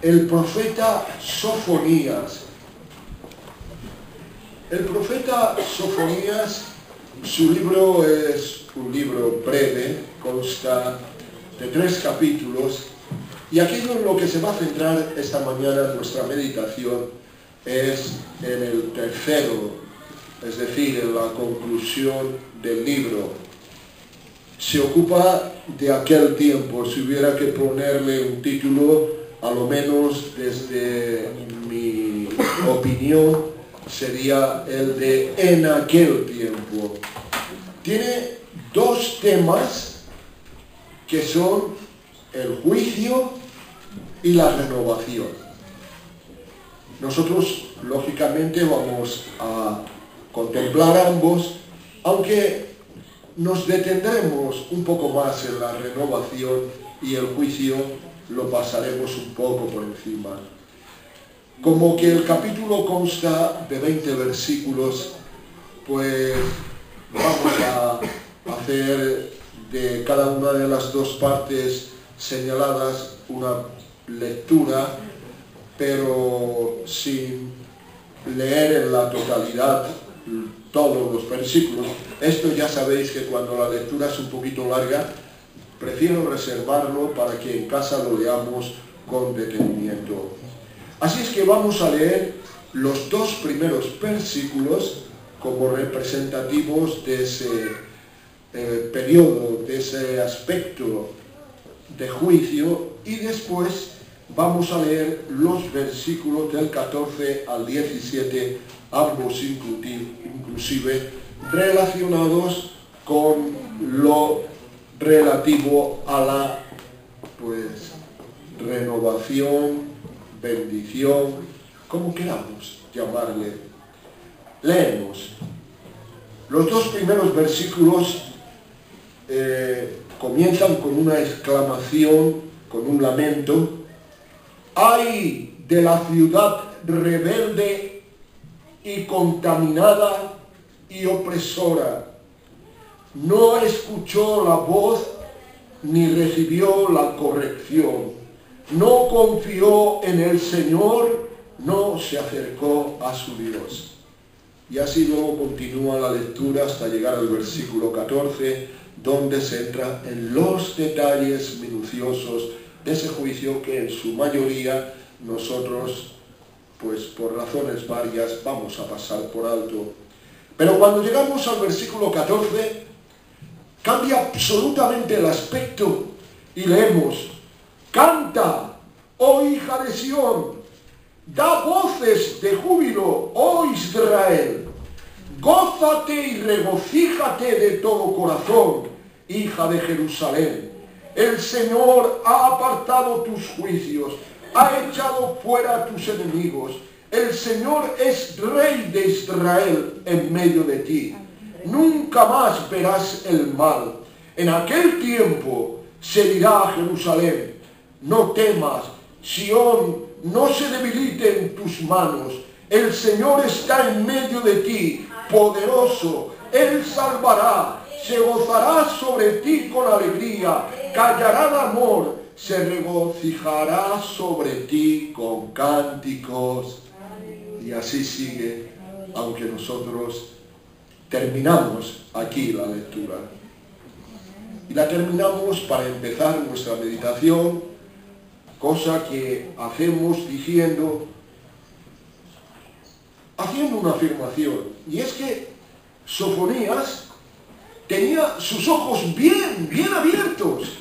el profeta Sofonías. El profeta Sofonías, su libro es un libro breve, consta de 3 capítulos, y aquello en lo que se va a centrar esta mañana en nuestra meditación es en el tercero, es decir, en la conclusión del libro. Se ocupa de aquel tiempo. Si hubiera que ponerle un título, a lo menos desde mi opinión, sería el de En aquel tiempo. Tiene 2 temas que son el juicio y la renovación. Nosotros, lógicamente, vamos a contemplar ambos, aunque nos detendremos un poco más en la renovación y el juicio lo pasaremos un poco por encima. Como que el capítulo consta de 20 versículos, pues vamos a hacer de cada una de las 2 partes señaladas una lectura, pero sin leer en la totalidad todos los versículos. Esto ya sabéis que cuando la lectura es un poquito larga, prefiero reservarlo para que en casa lo leamos con detenimiento. Así es que vamos a leer los 2 primeros versículos como representativos de ese periodo, de ese aspecto de juicio, y después vamos a leer los versículos del 14 al 17, ambos inclusive relacionados con lo relativo a la renovación, bendición, como queramos llamarle. Leemos. Los 2 primeros versículos comienzan con una exclamación, con un lamento. ¡Ay de la ciudad rebelde y contaminada y opresora! No escuchó la voz ni recibió la corrección. No confió en el Señor, no se acercó a su Dios. Y así luego continúa la lectura hasta llegar al versículo 14, donde se entra en los detalles minuciosos de ese juicio que en su mayoría nosotros, pues por razones varias, vamos a pasar por alto. Pero cuando llegamos al versículo 14, cambia absolutamente el aspecto y leemos: Canta, oh hija de Sión, da voces de júbilo, oh Israel. Gózate y regocíjate de todo corazón, hija de Jerusalén. El Señor ha apartado tus juicios, ha echado fuera a tus enemigos. El Señor es Rey de Israel en medio de ti. Nunca más verás el mal. En aquel tiempo se dirá a Jerusalén: no temas, Sión, no se debilite en tus manos. El Señor está en medio de ti, poderoso. Él salvará, se gozará sobre ti con alegría, callará de amor, se regocijará sobre ti con cánticos. Y así sigue, aunque nosotros terminamos aquí la lectura. Y la terminamos para empezar nuestra meditación, cosa que hacemos haciendo una afirmación. Y es que Sofonías tenía sus ojos bien abiertos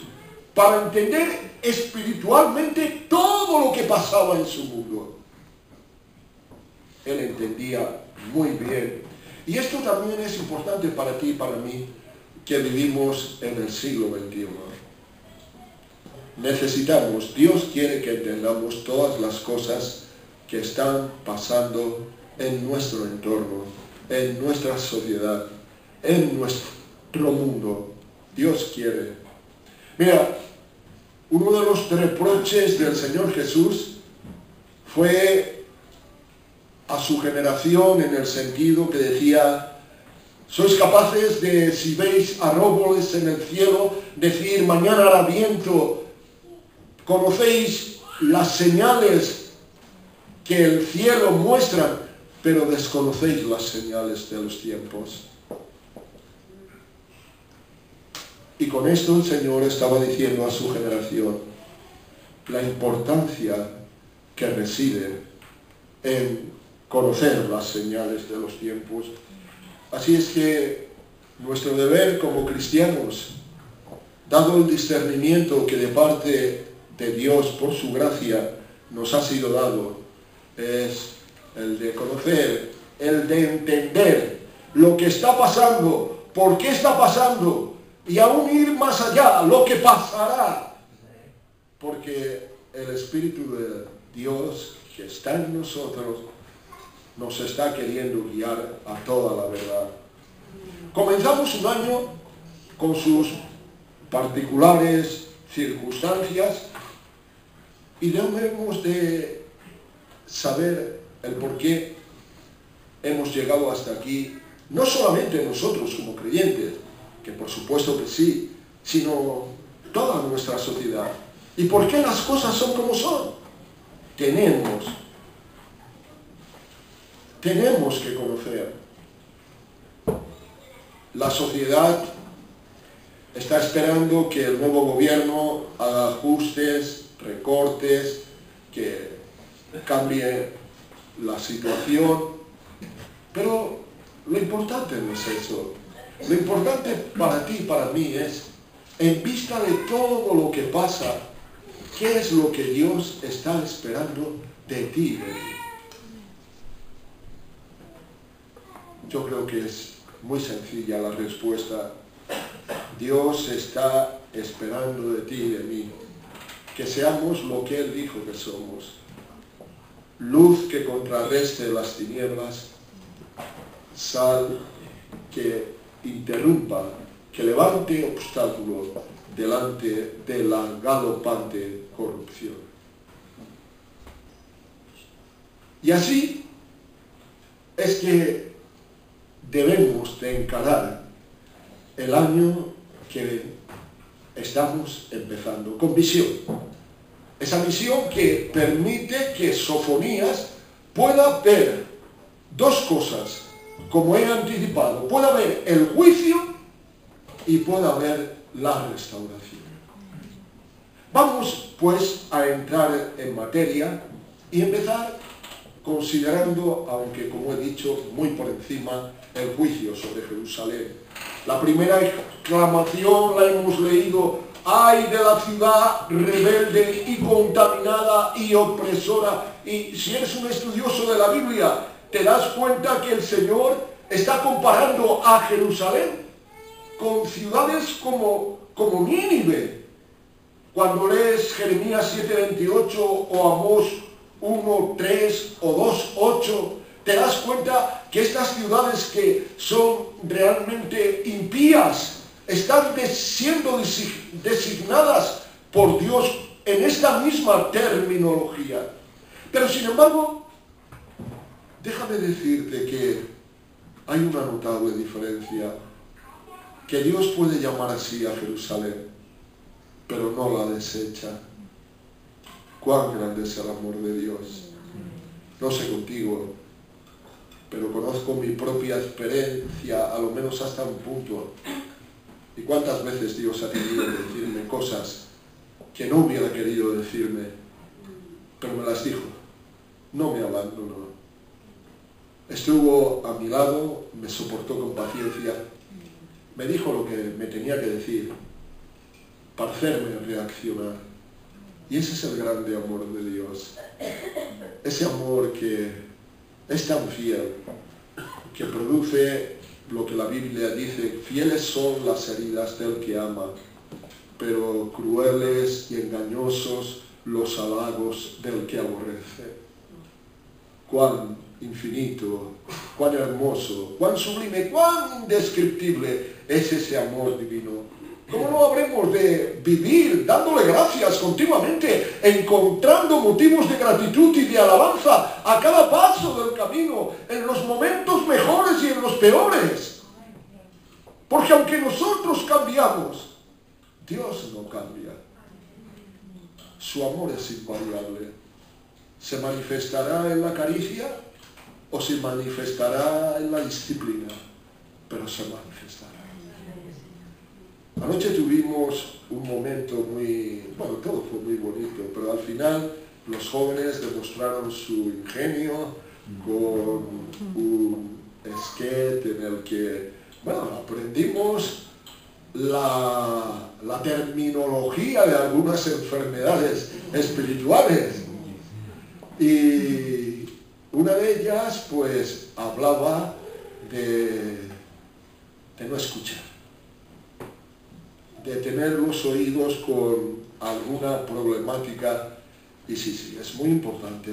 para entender espiritualmente todo lo que pasaba en su mundo. Él entendía muy bien. Y esto también es importante para ti y para mí, que vivimos en el siglo XXI. Necesitamos, Dios quiere que entendamos todas las cosas que están pasando en nuestro entorno, en nuestra sociedad, en nuestro mundo. Dios quiere. Mira, uno de los reproches del Señor Jesús fue a su generación, en el sentido que decía: sois capaces de, si veis árboles en el cielo, decir mañana hará viento. Conocéis las señales que el cielo muestra, pero desconocéis las señales de los tiempos. Y con esto el Señor estaba diciendo a su generación la importancia que reside en conocer las señales de los tiempos. Así es que nuestro deber como cristianos, dado el discernimiento que de parte de Dios por su gracia nos ha sido dado, es el de conocer, el de entender lo que está pasando, por qué está pasando, y aún ir más allá, lo que pasará. Porque el Espíritu de Dios que está en nosotros nos está queriendo guiar a toda la verdad. Comenzamos un año con sus particulares circunstancias y debemos de saber el por qué hemos llegado hasta aquí, no solamente nosotros como creyentes, que por supuesto que sí, sino toda nuestra sociedad. ¿Y por qué las cosas son como son? Tenemos que conocer. La sociedad está esperando que el nuevo gobierno haga ajustes, recortes, que cambie la situación. Pero lo importante no es eso. Lo importante para ti y para mí es, en vista de todo lo que pasa, ¿qué es lo que Dios está esperando de ti y de mí? Yo creo que es muy sencilla la respuesta. Dios está esperando de ti y de mí que seamos lo que Él dijo que somos. Luz que contrarreste las tinieblas, sal que interrumpa, que levante obstáculos delante de la galopante corrupción. Y así es que debemos de encarar el año que estamos empezando con visión. Esa visión que permite que Sofonías pueda ver dos cosas, como he anticipado, pueda haber el juicio y pueda haber la restauración. Vamos pues a entrar en materia y empezar considerando, aunque como he dicho, muy por encima, el juicio sobre Jerusalén. La primera exclamación la hemos leído: ¡ay de la ciudad rebelde y contaminada y opresora! Y si eres un estudioso de la Biblia, te das cuenta que el Señor está comparando a Jerusalén con ciudades como Nínive. Cuando lees Jeremías 7:28 o Amós 1:3 o 2:8, te das cuenta que estas ciudades que son realmente impías están siendo designadas por Dios en esta misma terminología. Pero sin embargo, déjame decirte que hay una notable diferencia, que Dios puede llamar así a Jerusalén, pero no la desecha. Cuán grande es el amor de Dios. No sé contigo, pero conozco mi propia experiencia, a lo menos hasta un punto. Y cuántas veces Dios ha querido decirme cosas que no hubiera querido decirme, pero me las dijo. No me abandonó. Estuvo a mi lado, me soportó con paciencia, me dijo lo que me tenía que decir para hacerme reaccionar. Y ese es el grande amor de Dios. Ese amor que es tan fiel, que produce lo que la Biblia dice: fieles son las heridas del que ama, pero crueles y engañosos los halagos del que aborrece. Cuán infinito, cuán hermoso, cuán sublime, cuán indescriptible es ese amor divino. ¿Cómo no habremos de vivir dándole gracias continuamente, encontrando motivos de gratitud y de alabanza a cada paso del camino, en los momentos mejores y en los peores? Porque aunque nosotros cambiamos, Dios no cambia. su amor es invariable. ¿Se manifestará en la caricia o se manifestará en la disciplina? Pero se manifestará. Anoche tuvimos un momento bueno, todo fue muy bonito, pero al final los jóvenes demostraron su ingenio con un sketch en el que, bueno, aprendimos la terminología de algunas enfermedades espirituales. Y una de ellas, pues, hablaba de no escuchar, de tener los oídos con alguna problemática. Y sí, es muy importante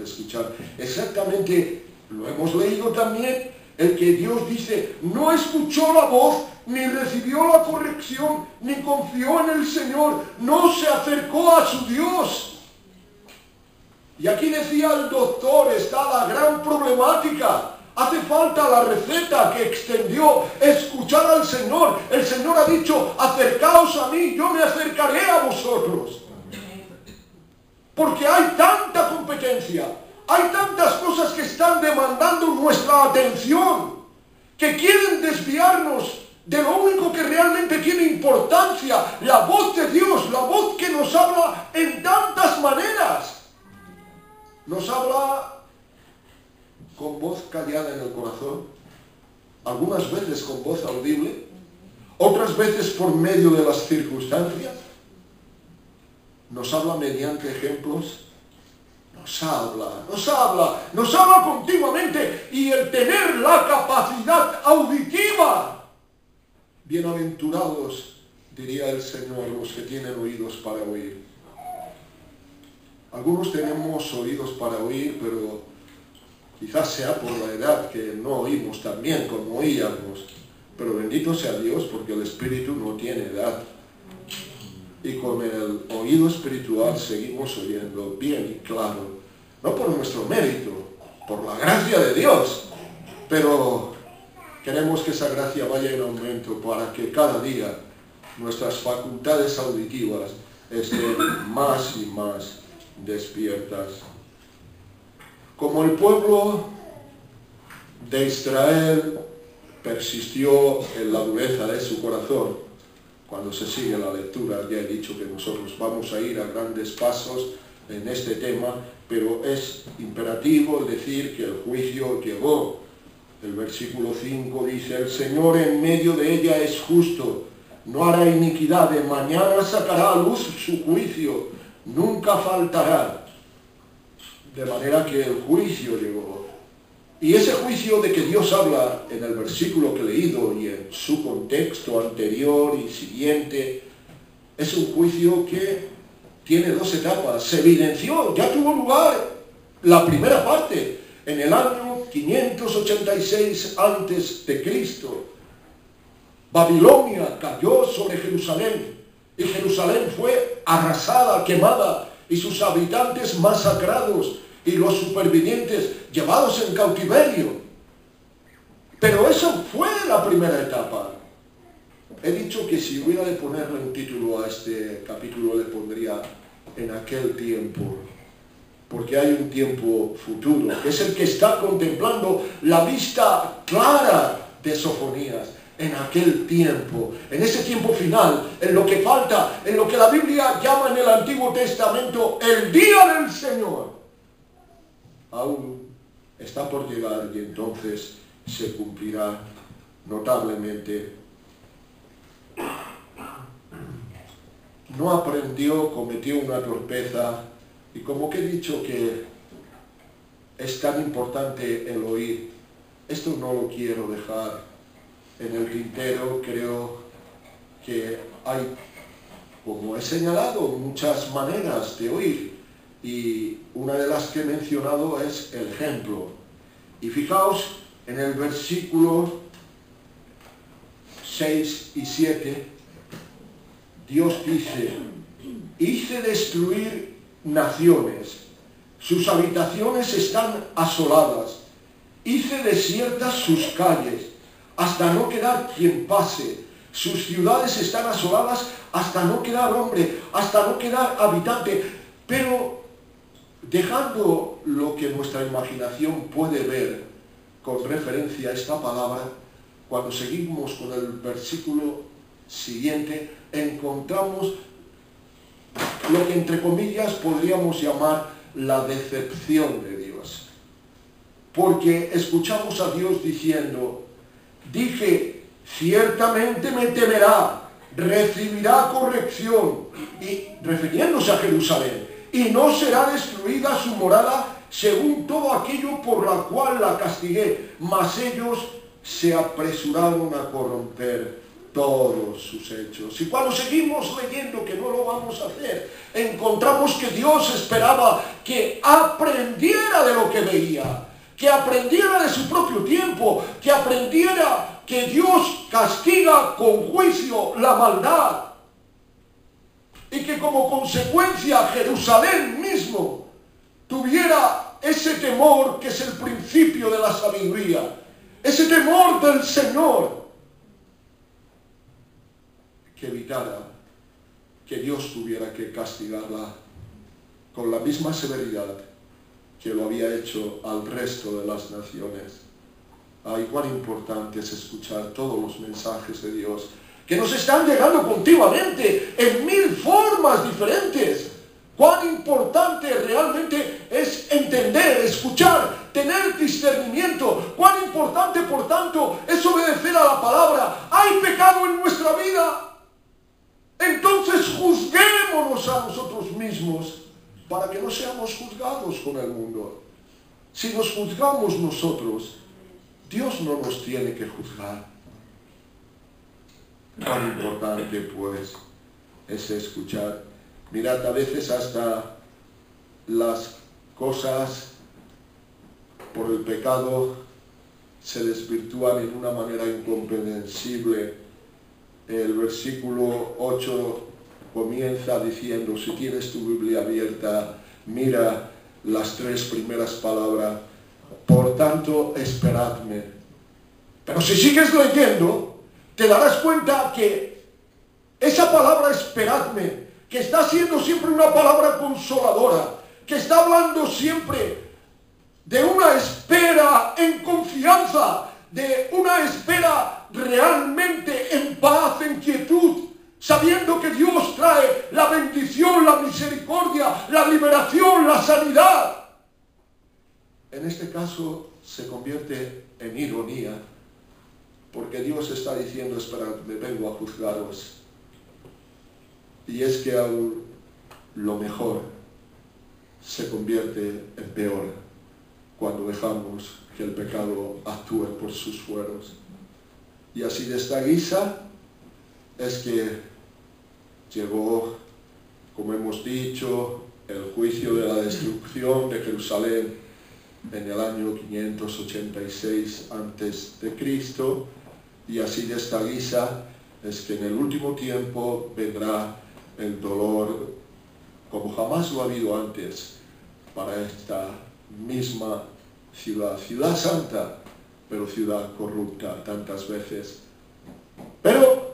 escuchar. Exactamente, lo hemos leído también, el que Dios dice, no escuchó la voz, ni recibió la corrección, ni confió en el Señor, no se acercó a su Dios. Y aquí decía el doctor, está la gran problemática. Hace falta la receta que extendió, escuchar al Señor. El Señor ha dicho, acercaos a mí, yo me acercaré a vosotros. Porque hay tanta competencia, hay tantas cosas que están demandando nuestra atención, que quieren desviarnos de lo único que realmente tiene importancia, la voz de Dios, la voz que nos habla en tantas maneras. Nos habla con voz callada en el corazón, algunas veces con voz audible, otras veces por medio de las circunstancias. Nos habla mediante ejemplos, nos habla continuamente, y el tener la capacidad auditiva. Bienaventurados, diría el Señor, los que tienen oídos para oír. Algunos tenemos oídos para oír, pero quizás sea por la edad que no oímos tan bien como oíamos. Pero bendito sea Dios, porque el Espíritu no tiene edad. Y con el oído espiritual seguimos oyendo bien y claro. No por nuestro mérito, por la gracia de Dios. Pero queremos que esa gracia vaya en aumento para que cada día nuestras facultades auditivas estén más y más despiertas. Como el pueblo de Israel persistió en la dureza de su corazón, cuando se sigue la lectura, ya he dicho que nosotros vamos a ir a grandes pasos en este tema, pero es imperativo decir que el juicio llegó. El versículo 5 dice, el Señor en medio de ella es justo, no hará iniquidad, de mañana sacará a luz su juicio, nunca faltará. De manera que el juicio llegó. Y ese juicio de que Dios habla en el versículo que he leído y en su contexto anterior y siguiente, es un juicio que tiene dos etapas. Se evidenció, ya tuvo lugar la primera parte en el año 586 a.C. Babilonia cayó sobre Jerusalén y Jerusalén fue arrasada, quemada y sus habitantes masacrados y los supervivientes llevados en cautiverio. Pero eso fue la primera etapa. He dicho que si hubiera de ponerle un título a este capítulo le pondría en aquel tiempo, porque hay un tiempo futuro, que es el que está contemplando la vista clara de Sofonías. En aquel tiempo, en ese tiempo final, en lo que falta, en lo que la Biblia llama en el Antiguo Testamento el día del Señor, aún está por llegar y entonces se cumplirá notablemente. No aprendió, cometió una torpeza, y como que he dicho que es tan importante el oír, esto no lo quiero dejar en el tintero. Creo que hay, como he señalado, muchas maneras de oír, y una de las que he mencionado es el ejemplo. Y fijaos en el versículo 6 y 7, Dios dice, hice destruir naciones, sus habitaciones están asoladas, hice desiertas sus calles, hasta no quedar quien pase, sus ciudades están asoladas hasta no quedar hombre, hasta no quedar habitante. Pero dejando lo que nuestra imaginación puede ver con referencia a esta palabra, cuando seguimos con el versículo siguiente, encontramos lo que entre comillas podríamos llamar la decepción de Dios. Porque escuchamos a Dios diciendo, dije, ciertamente me temerá, recibirá corrección, y refiriéndose a Jerusalén, y no será destruida su morada según todo aquello por la cual la castigué, mas ellos se apresuraron a corromper todos sus hechos. Y cuando seguimos leyendo, que no lo vamos a hacer, encontramos que Dios esperaba que aprendiera de lo que veía, que aprendiera de su propio tiempo, que aprendiera que Dios castiga con juicio la maldad, y que como consecuencia Jerusalén mismo tuviera ese temor que es el principio de la sabiduría, ese temor del Señor, que evitara que Dios tuviera que castigarla con la misma severidad que lo había hecho al resto de las naciones. Ay, cuán importante es escuchar todos los mensajes de Dios, que nos están llegando continuamente en 1000 formas diferentes. Cuán importante realmente es entender, escuchar, tener discernimiento. Cuán importante, por tanto, es obedecer a la palabra. Hay pecado en nuestra vida. Entonces juzguémonos a nosotros mismos para que no seamos juzgados con el mundo. Si nos juzgamos nosotros, Dios no nos tiene que juzgar. Cuán importante, pues, es escuchar. Mirad, a veces hasta las cosas por el pecado se desvirtúan en una manera incomprensible. El versículo 8 comienza diciendo, si tienes tu Biblia abierta, mira las 3 primeras palabras, por tanto, esperadme. Pero si sigues leyendo, te darás cuenta que esa palabra esperadme, que está siendo siempre una palabra consoladora, que está hablando siempre de una espera en confianza, de una espera realmente en paz, en quietud, sabiendo que Dios trae la bendición, la misericordia, la liberación, la sanidad. En este caso se convierte en ironía, porque Dios está diciendo, esperadme, vengo a juzgaros. Y es que aún lo mejor se convierte en peor cuando dejamos que el pecado actúe por sus fueros. Y así de esta guisa es que llegó, como hemos dicho, el juicio de la destrucción de Jerusalén en el año 586 a.C. Y así de esta guisa es que en el último tiempo vendrá el dolor como jamás lo ha habido antes para esta misma ciudad, ciudad santa, pero ciudad corrupta tantas veces. Pero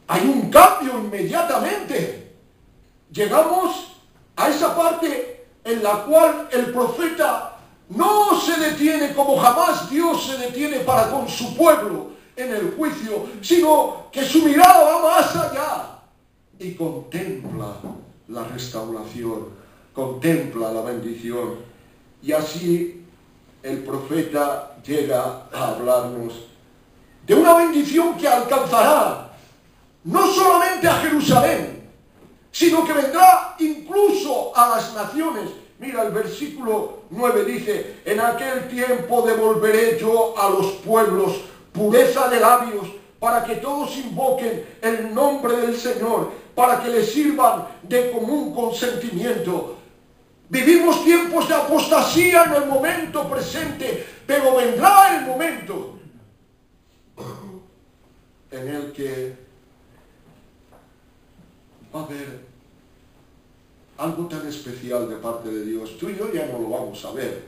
hay un cambio inmediatamente. Llegamos a esa parte en la cual el profeta no se detiene como jamás Dios se detiene para con su pueblo en el juicio, sino que su mirada va más allá y contempla la restauración, contempla la bendición. Y así el profeta llega a hablarnos de una bendición que alcanzará no solamente a Jerusalén, sino que vendrá incluso a las naciones. Mira, el versículo 9 dice, en aquel tiempo devolveré yo a los pueblos pureza de labios, para que todos invoquen el nombre del Señor, para que les sirvan de común consentimiento. Vivimos tiempos de apostasía en el momento presente, pero vendrá el momento en el que va a haber algo tan especial de parte de Dios. Tú y yo ya no lo vamos a ver,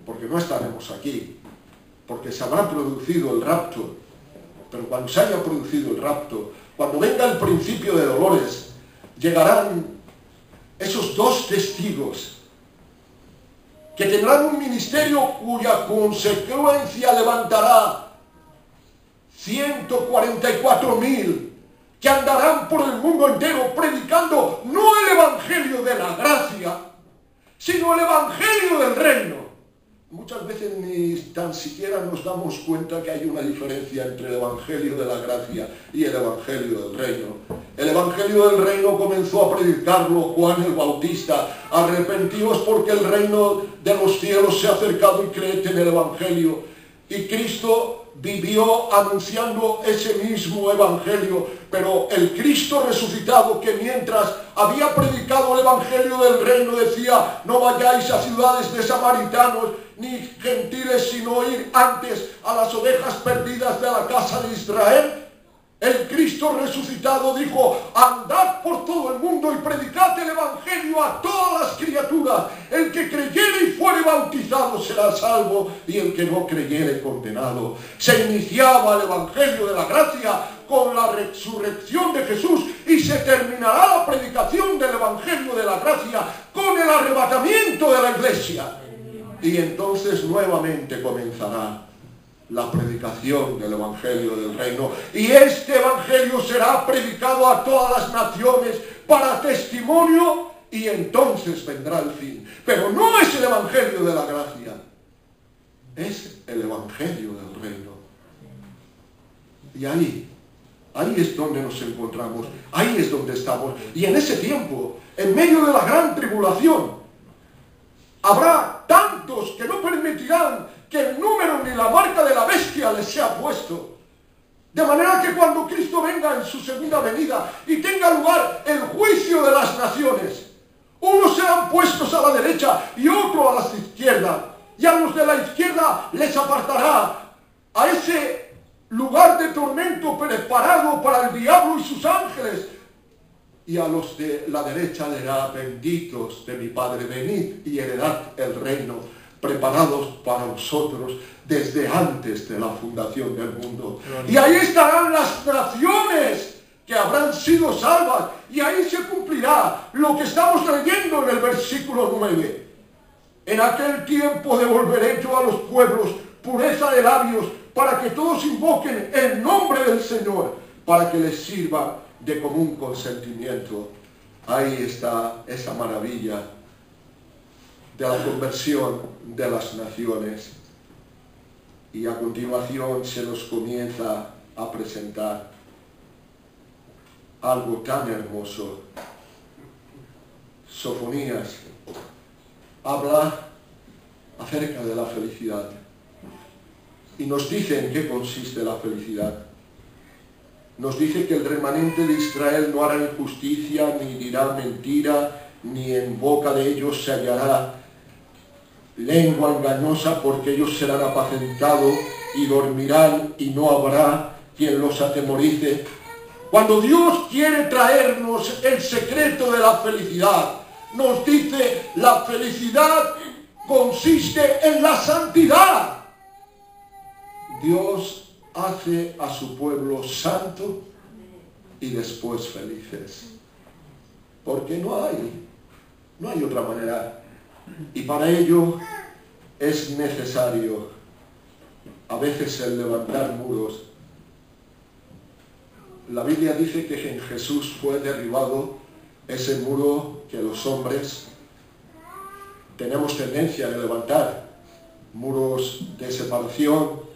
porque no estaremos aquí, porque se habrá producido el rapto. Pero cuando se haya producido el rapto, cuando venga el principio de dolores, llegarán esos dos testigos que tendrán un ministerio cuya consecuencia levantará 144.000 que andarán por el mundo entero predicando no el evangelio de la gracia, sino el evangelio del reino. Muchas veces ni tan siquiera nos damos cuenta que hay una diferencia entre el evangelio de la gracia y el evangelio del reino. El evangelio del reino comenzó a predicarlo Juan el Bautista. Arrepentíos porque el reino de los cielos se ha acercado y creed en el evangelio. Y Cristo vivió anunciando ese mismo evangelio, pero el Cristo resucitado, que mientras había predicado el evangelio del reino decía: no vayáis a ciudades de samaritanos ni gentiles, sino ir antes a las ovejas perdidas de la casa de Israel. El Cristo resucitado dijo: andad por todo el mundo y predicad el evangelio a todas las criaturas. El que creyere y fuere bautizado será salvo, y el que no creyere condenado. Se iniciaba el evangelio de la gracia con la resurrección de Jesús, y se terminará la predicación del evangelio de la gracia con el arrebatamiento de la iglesia. Y entonces nuevamente comenzará la predicación del evangelio del reino, y este evangelio será predicado a todas las naciones para testimonio, y entonces vendrá el fin. Pero no es el evangelio de la gracia, es el evangelio del reino. Y ahí es donde nos encontramos, ahí es donde estamos. Y en ese tiempo, en medio de la gran tribulación, habrá tantos que no permitirán que el número ni la marca de la bestia les sea puesto. De manera que cuando Cristo venga en su segunda venida y tenga lugar el juicio de las naciones, unos serán puestos a la derecha y otros a la izquierda. Y a los de la izquierda les apartará a ese lugar de tormento preparado para el diablo y sus ángeles. Y a los de la derecha dirá: benditos de mi Padre, venid y heredad el reino preparados para vosotros desde antes de la fundación del mundo. Y ahí estarán las naciones que habrán sido salvas, y ahí se cumplirá lo que estamos leyendo en el versículo 9. En aquel tiempo devolveré yo a los pueblos pureza de labios, para que todos invoquen el nombre del Señor, para que les sirva de común consentimiento. Ahí está esa maravilla de la conversión de las naciones. Y a continuación se nos comienza a presentar algo tan hermoso. Sofonías habla acerca de la felicidad y nos dice en qué consiste la felicidad. Nos dice que el remanente de Israel no hará injusticia, ni dirá mentira, ni en boca de ellos se hallará lengua engañosa, porque ellos serán apacentados y dormirán, y no habrá quien los atemorice. Cuando Dios quiere traernos el secreto de la felicidad, nos dice: la felicidad consiste en la santidad. Dios hace a su pueblo santo y después felices, porque no hay otra manera. Y para ello es necesario a veces el levantar muros. La Biblia dice que en Jesús fue derribado ese muro que los hombres tenemos tendencia a levantar, muros de separación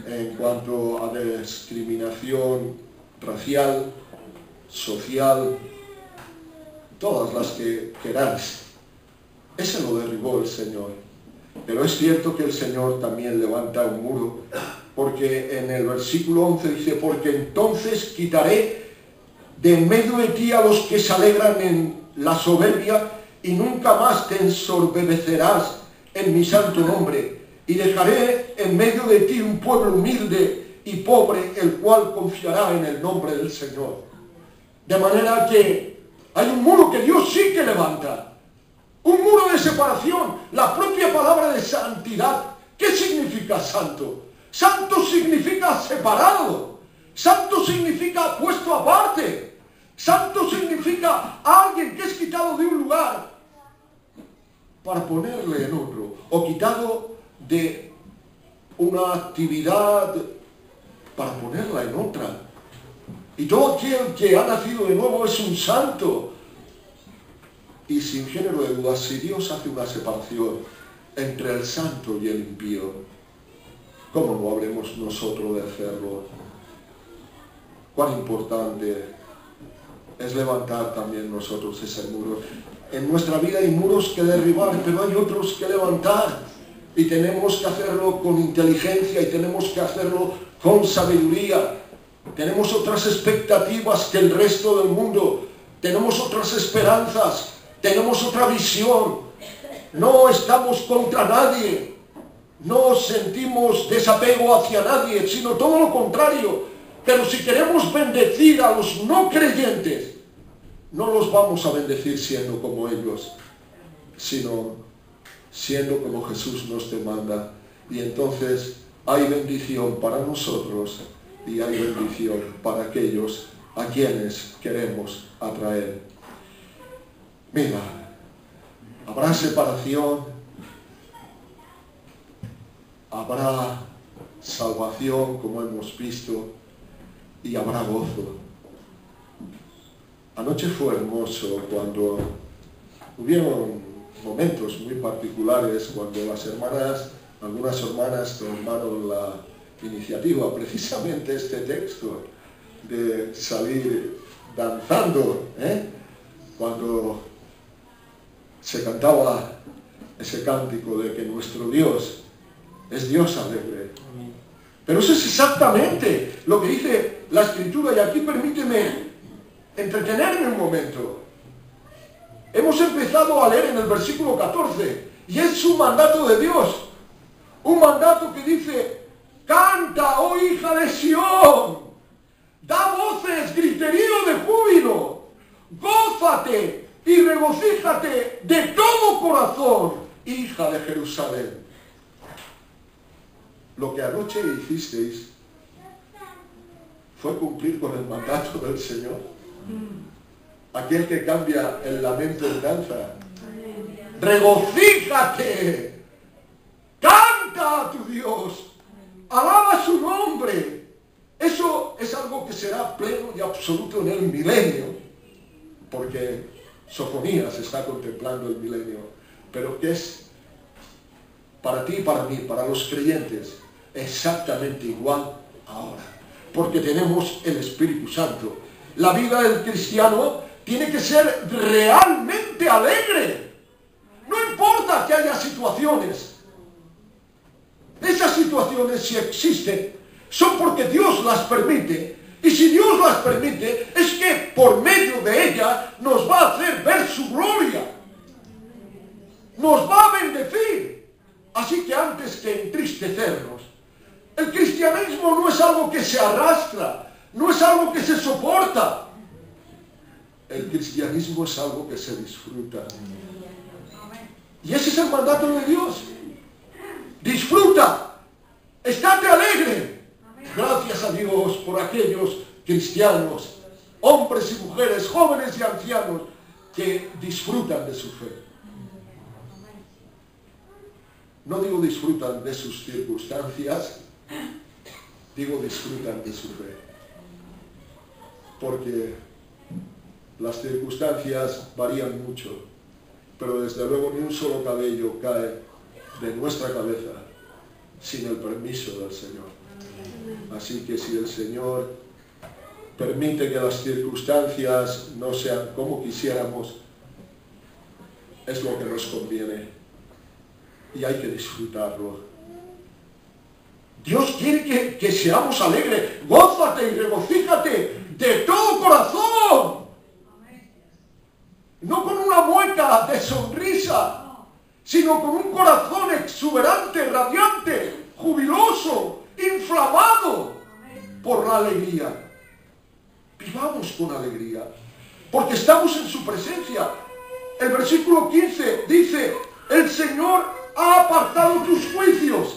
en cuanto a discriminación racial, social, todas las que queráis. Ese lo derribó el Señor. Pero es cierto que el Señor también levanta un muro, porque en el versículo 11 dice: porque entonces quitaré de en medio de ti a los que se alegran en la soberbia, y nunca más te ensorbecerás en mi santo nombre, y dejaré en medio de ti un pueblo humilde y pobre, el cual confiará en el nombre del Señor. De manera que hay un muro que Dios sí que levanta. Un muro de separación. La propia palabra de santidad. ¿Qué significa santo? Santo significa separado. Santo significa puesto aparte. Santo significa alguien que es quitado de un lugar para ponerle en otro, o quitado de una actividad para ponerla en otra. Y todo aquel que ha nacido de nuevo es un santo. Y sin género de dudas, si Dios hace una separación entre el santo y el impío, ¿cómo no habremos nosotros de hacerlo? Cuán importante es levantar también nosotros ese muro. En nuestra vida hay muros que derribar, pero hay otros que levantar. Y tenemos que hacerlo con inteligencia y tenemos que hacerlo con sabiduría. Tenemos otras expectativas que el resto del mundo. Tenemos otras esperanzas. Tenemos otra visión. No estamos contra nadie. No sentimos desapego hacia nadie, sino todo lo contrario. Pero si queremos bendecir a los no creyentes, no los vamos a bendecir siendo como ellos, sino siendo como Jesús nos demanda. Y entonces hay bendición para nosotros y hay bendición para aquellos a quienes queremos atraer. Mira, habrá separación, habrá salvación, como hemos visto, y habrá gozo. Anoche fue hermoso cuando hubieron momentos muy particulares cuando las hermanas, algunas hermanas tomaron la iniciativa, precisamente este texto, de salir danzando, cuando se cantaba ese cántico de que nuestro Dios es Dios alegre. Pero eso es exactamente lo que dice la Escritura, y aquí permíteme entretenerme un momento. Hemos empezado a leer en el versículo 14, y es un mandato de Dios, un mandato que dice: canta, oh hija de Sión, da voces, griterío de júbilo, gózate y regocíjate de todo corazón, hija de Jerusalén. Lo que anoche hicisteis fue cumplir con el mandato del Señor. Aquel que cambia el lamento en danza. Regocíjate, canta a tu Dios, alaba su nombre. Eso es algo que será pleno y absoluto en el milenio, porque Sofonías está contemplando el milenio, pero que es para ti y para mí, para los creyentes, exactamente igual ahora, porque tenemos el Espíritu Santo. La vida del cristiano tiene que ser realmente alegre. No importa que haya situaciones. Esas situaciones, si existen, son porque Dios las permite. Y si Dios las permite, es que por medio de ellas nos va a hacer ver su gloria. Nos va a bendecir. Así que antes que entristecernos, el cristianismo no es algo que se arrastra, no es algo que se soporta. El cristianismo es algo que se disfruta. Y ese es el mandato de Dios. Disfruta, estate alegre. Gracias a Dios por aquellos cristianos, hombres y mujeres, jóvenes y ancianos, que disfrutan de su fe. No digo disfrutan de sus circunstancias, digo disfrutan de su fe. Porque las circunstancias varían mucho, pero desde luego ni un solo cabello cae de nuestra cabeza sin el permiso del Señor. Así que si el Señor permite que las circunstancias no sean como quisiéramos, es lo que nos conviene y hay que disfrutarlo. Dios quiere que seamos alegres. Gózate y regocíjate de todo corazón. No con una mueca de sonrisa, sino con un corazón exuberante, radiante, jubiloso, inflamado por la alegría. Vivamos con alegría, porque estamos en su presencia. El versículo 15 dice: el Señor ha apartado tus juicios